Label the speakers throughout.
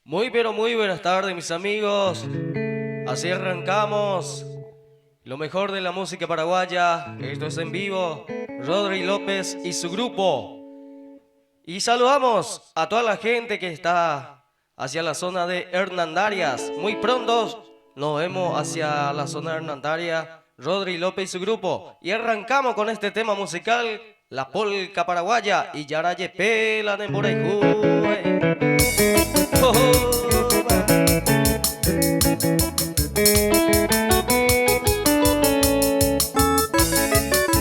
Speaker 1: Muy pero muy buenas tardes, mis amigos. Así arrancamos lo mejor de la música paraguaya. Esto es en vivo, Rodri López y su grupo. Y saludamos a toda la gente que está hacia la zona de Hernandarias. Muy pronto nos vemos hacia la zona de Hernandarias, Rodri López y su grupo. Y arrancamos con este tema musical, la polca paraguaya y Yarayepe la Nemborejú. Oh,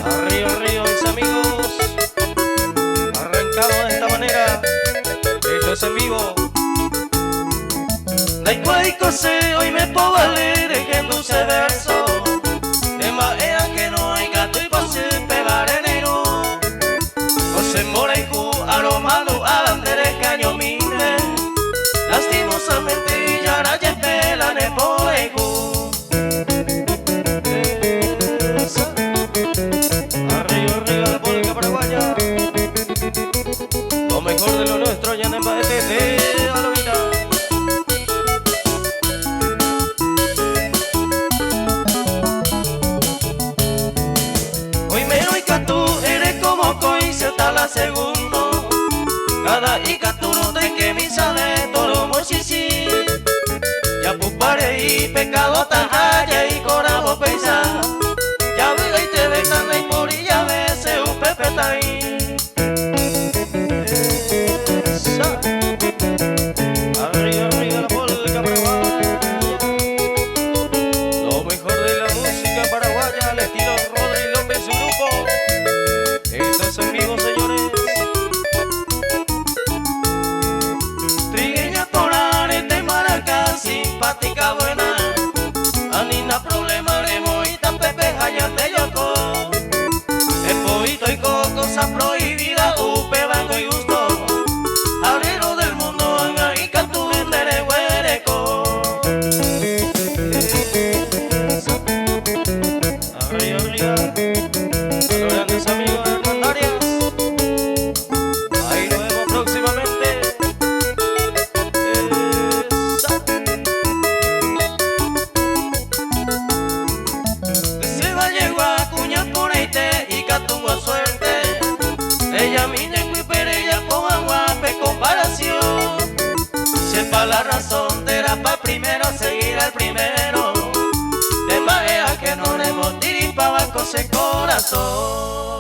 Speaker 1: arriba, arriba, mis amigos. Arrancamos de esta manera. Esto es en vivo. Hoy me puedo valer en dulce verso. De manera que no hay gato y pase pegar enero. José Moreiju, aromado a bandera caño mire. Lastimosamente ya la llevé la Moreiju. Arriba, arriba la polca paraguaya. Lo mejor de lo nuestro ya en el de Alovita. La segundo cada icaturo de que mi sabe todo mochichi ya pupare y pecado tajaya y corabo pensa ya veo y te ve tan y por y ya ve se un pepe tai arriba arriba la polca paraguaya, lo mejor de la música paraguaya al estilo Rodri López su grupo. Esto es en vivo, señores. Trigueña por arete maraca, simpática buena. Anina problema de moita, pepe hayan de yoco. El poito y cosa prohibida, upe banco y gusto. Abrero del mundo, anga y cantú vendere huereco. Arriba, arriba. A los grandes amigos. Ahí nos vemos próximamente. Se va a llegar a cuña por Haití y catungo suerte. Ella mide cuipere, ella con agua pe comparación. Sepa la razón, será pa' primero seguir al primero. De manera que no le motiven pa' banco ese corazón.